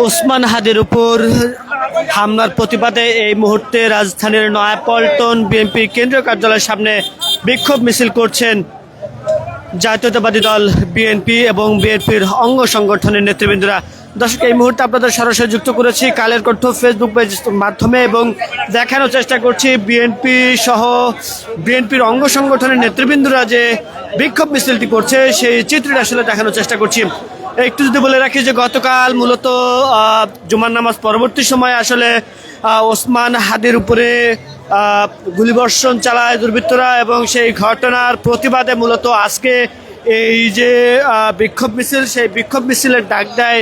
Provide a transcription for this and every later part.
ওসমান হাদির উপর হামলার প্রতিবাদে এই মুহূর্তে রাজধানীর নয়াপল্টন বিএনপি কেন্দ্রীয় কার্যালয়ের সামনে বিক্ষোভ মিছিল করছেন জাতীয়তাবাদী দল বিএনপি এবং বিএনপির অঙ্গ সংগঠনের নেতৃবৃন্দরা। দর্শক, এই মুহূর্তে আপনাদের সরাসরি যুক্ত করেছি কালের কণ্ঠ ফেসবুক পেজের মাধ্যমে এবং দেখানোর চেষ্টা করছি বিএনপি সহ বিএনপির অঙ্গ সংগঠনের নেতৃবৃন্দরা যে বিক্ষোভ মিছিলটি করছে সেই চিত্রটি আসলে দেখানোর চেষ্টা করছি। একটু যদি বলে রাখি যে গতকাল মূলত জুমার নামাজ পরবর্তী সময়ে আসলে ওসমান হাদির উপরে গুলিবর্ষণ চালায় দুর্বৃত্তরা এবং সেই ঘটনার প্রতিবাদে মূলত আজকে এই যে বিক্ষোভ মিছিল, সেই বিক্ষোভ মিছিলের ডাক দেয়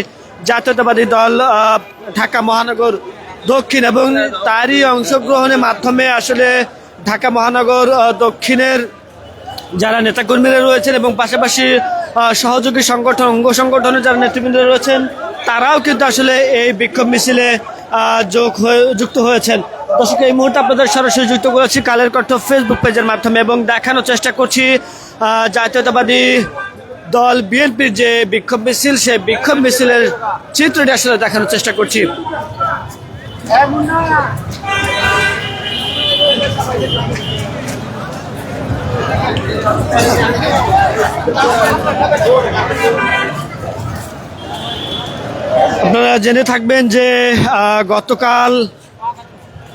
জাতীয়তাবাদী দল ঢাকা মহানগর দক্ষিণ এবং তারই অংশগ্রহণের মাধ্যমে আসলে ঢাকা মহানগর দক্ষিণের যারা নেতাকর্মীরা রয়েছেন এবং পাশাপাশি সহযোগী সংগঠন অঙ্গ সংগঠনের যারা নেতৃবৃন্দরা রয়েছেন তারাও কিন্তু আসলে এই বিক্ষোভ মিছিলে যুক্ত হয়েছেন। দর্শক, এই মুহূর্তে আপনাদের সরাসরি যুক্ত করেছি কালের কণ্ঠ ফেসবুক পেজের মাধ্যমে এবং দেখানোর চেষ্টা করছি জাতীয়তাবাদী দল বিএনপির যে বিক্ষোভ মিছিল, সেই বিক্ষোভ মিছিলের চিত্রটি আসলে দেখানোর চেষ্টা করছি। আপনারা জেনে থাকবেন যে গতকাল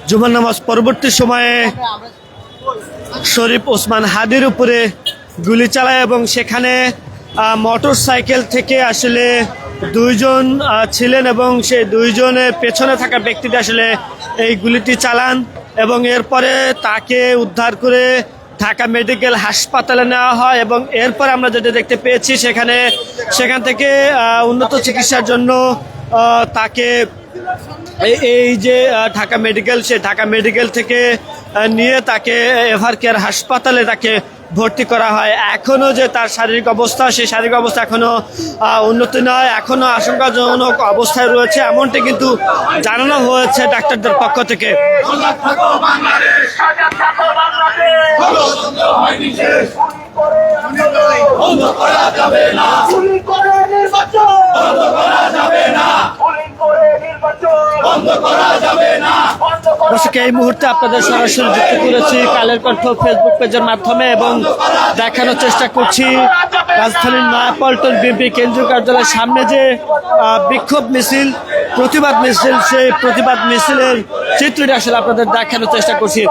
জুমার নামাজ পরবর্তী সময়ে শরীফ ওসমান হাদির উপরে গুলি চালায় এবং সেখানে মোটর সাইকেল থেকে আসলে দুইজন ছিলেন এবং সেই দুইজনের পেছনে থাকা ব্যক্তিটি আসলে এই গুলিটি চালান এবং এরপরে তাকে উদ্ধার করে ঢাকা মেডিকেল হাসপাতালে নেওয়া হয় এবং এরপরে আমরা যেটা দেখতে পেয়েছি সেখান থেকে উন্নত চিকিৎসার জন্য তাকে এই যে ঢাকা মেডিকেল, সে ঢাকা মেডিকেল থেকে নিয়ে তাকে এভার কেয়ার হাসপাতালে তাকে ভর্তি করা হয়। এখনও যে তার শারীরিক অবস্থা, সেই শারীরিক অবস্থা এখনও উন্নতি নয়, এখনও আশঙ্কাজনক অবস্থায় রয়েছে এমনটি কিন্তু জানানো হয়েছে ডাক্তারদের পক্ষ থেকে। দর্শক, এই মুহূর্তে আপনাদের সরাসরি যুক্ত করেছি কালের কণ্ঠ ফেসবুক পেজের মাধ্যমে এবং দেখানোর চেষ্টা করছি রাজধানীর নয়াপল্টন বিএনপি কেন্দ্রীয় কার্যালয়ের সামনে যে বিক্ষোভ মিছিল, প্রতিবাদ মিছিল, সেই প্রতিবাদ মিছিলের চিত্রটি আসলে আপনাদের দেখানোর চেষ্টা করছি।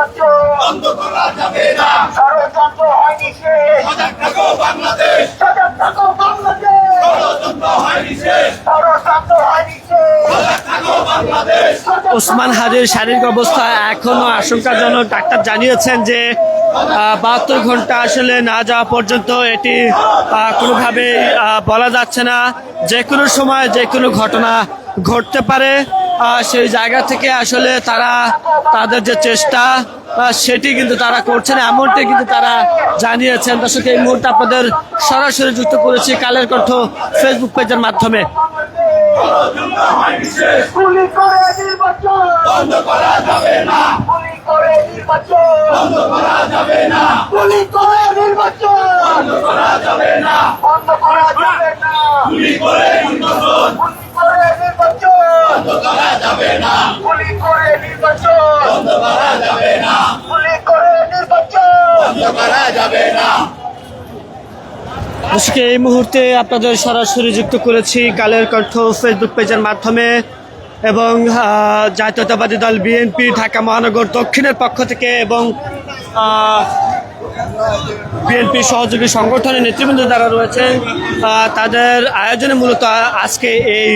ওসমান হাদির শারীরিক অবস্থা এখনো আশঙ্কাজনক। ডাক্তার জানিয়েছেন যে 72 ঘন্টা আসলে না যাওয়া পর্যন্ত এটি কোনোভাবেই বলা যাচ্ছে না, যে কোনো সময় যে কোনো ঘটনা ঘটতে পারে। সেই জায়গা থেকে আসলে তারা তাদের যে চেষ্টা সেটি কিন্তু তারা করছেন, এমনটি কিন্তু তারা জানিয়েছেন। দর্শক, এই মুহূর্তে আপনাদের সরাসরি যুক্ত করেছি কালের কণ্ঠ ফেসবুক পেজের মাধ্যমে। আজকে এই মুহূর্তে আপনাদের সরাসরি যুক্ত করেছি কালের কণ্ঠ ফেসবুক পেজের মাধ্যমে এবং জাতীয়তাবাদী দল বিএনপি ঢাকা মহানগর দক্ষিণের পক্ষ থেকে এবং বিএনপি সহযোগী সংগঠনের নেতৃবৃন্দ যারা রয়েছেন তাদের আয়োজনে মূলত আজকে এই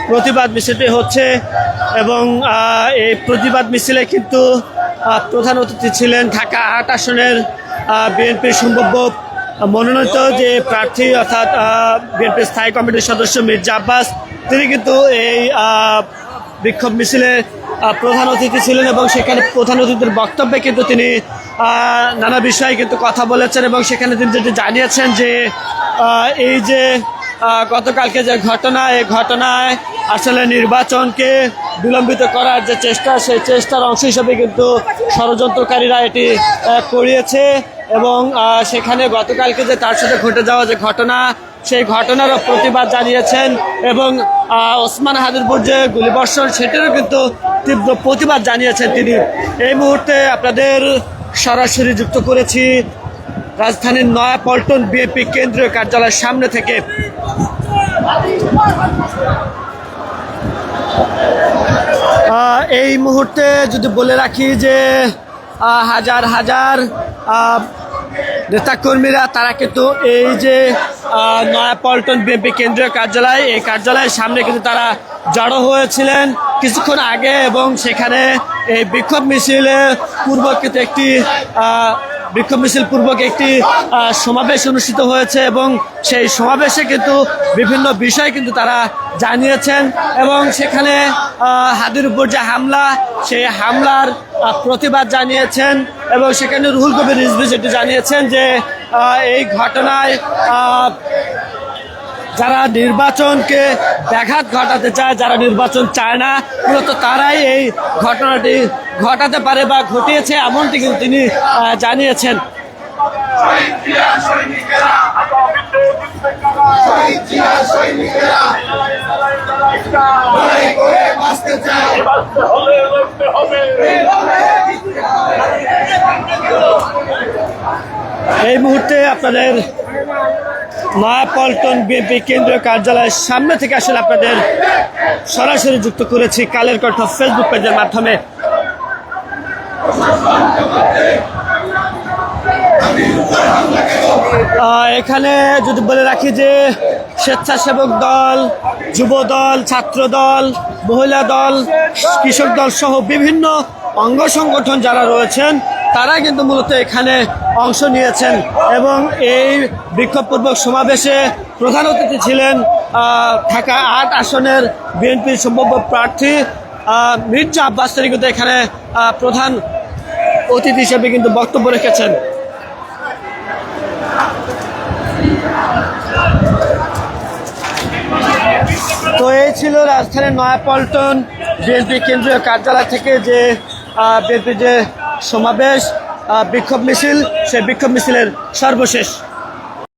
প্রতিবাদ মিছিলটি হচ্ছে এবং এই প্রতিবাদ মিছিলে কিন্তু প্রধান অতিথি ছিলেন ঢাকা ৮ আসনের বিএনপির সম্ভাব্য মনোনীত যে প্রার্থী অর্থাৎ বিএনপি স্থায়ী কমিটির সদস্য মির্জা আব্বাস, তিনি কিন্তু এই বিক্ষোভ মিছিলে প্রধান অতিথি ছিলেন এবং সেখানে প্রধান অতিথির বক্তব্যে কিন্তু তিনি নানা বিষয়ে কিন্তু কথা বলেছেন এবং সেখানে তিনি যেটি জানিয়েছেন যে এই যে গতকালকে যে ঘটনা, এই ঘটনায় আসলে নির্বাচনকে বিলম্বিত করার যে চেষ্টা, সেই চেষ্টার অংশ হিসেবে কিন্তু ষড়যন্ত্রকারীরা এটি করিয়েছে এবং সেখানে গতকালকে যে তার সাথে ঘটে যাওয়া যে ঘটনা, সেই ঘটনারও প্রতিবাদ জানিয়েছেন এবং ওসমান হাদির উপর যে গুলিবর্ষণ সেটারও কিন্তু তীব্র প্রতিবাদ জানিয়েছেন তিনি। এই মুহূর্তে আপনাদের সরাসরি যুক্ত করেছি রাজধানীর নয়াপল্টন বিএনপি কেন্দ্রীয় কার্যালয়ের সামনে থেকে। এই মুহূর্তে যদি বলে রাখি যে হাজার হাজার নেতাকর্মীরা তারা কিন্তু এই যে নয়াপল্টন বিএনপি কেন্দ্রীয় কার্যালয়, এই কার্যালয়ের সামনে কিন্তু তারা জড়ো হয়েছিলেন কিছুক্ষণ আগে এবং সেখানে এই বিক্ষোভ মিছিলের পূর্বক কিন্তু একটি সমাবেশ অনুষ্ঠিত হয়েছে এবং সেই সমাবেশে কিন্তু বিভিন্ন বিষয় কিন্তু তারা জানিয়েছেন এবং সেখানে হাদির উপর যে হামলা সেই হামলার প্রতিবাদ জানিয়েছেন এবং সেখানে রুহুল কবির রিজভী যেটি জানিয়েছেন যে এই ঘটনায় যারা নির্বাচনকে ব্যাঘাত ঘটাতে চায়, যারা নির্বাচন চায় না, মূলত তারাই এই ঘটনাটি ঘটাতে পারে বা ঘটিয়েছে এমনটি কিন্তু তিনি জানিয়েছেন। এই মুহূর্তে আপনাদের নয়াপল্টন বিএনপি কেন্দ্রীয় কার্যালয়ের সামনে থেকে আসলে আপনাদের সরাসরি যুক্ত করেছি কালের কণ্ঠ ফেসবুক পেজের মাধ্যমে। এখানে যদি বলে রাখি যে স্বেচ্ছাসেবক দল, যুব দল, ছাত্র দল, মহিলা দল, কৃষক দল সহ বিভিন্ন অঙ্গ সংগঠন যারা রয়েছেন তারা কিন্তু মূলত এখানে অংশ নিয়েছেন এবং এই বিক্ষোভপূর্বক সমাবেশে প্রধান অতিথি ছিলেন ঢাকা ৮ আসনের বিএনপির সম্ভাব্য প্রার্থী মির্জা আব্বাস। তিনি কিন্তু এখানে প্রধান অতিথি হিসেবে কিন্তু বক্তব্য রেখেছেন। তো এই ছিল রাজধানীর নয়াপল্টন বিএনপি কেন্দ্রীয় কার্যালয় থেকে যে বিএনপির যে সমাবেশ, বিক্ষোভ মিছিল, সেই বিক্ষোভ মিছিলের সর্বশেষ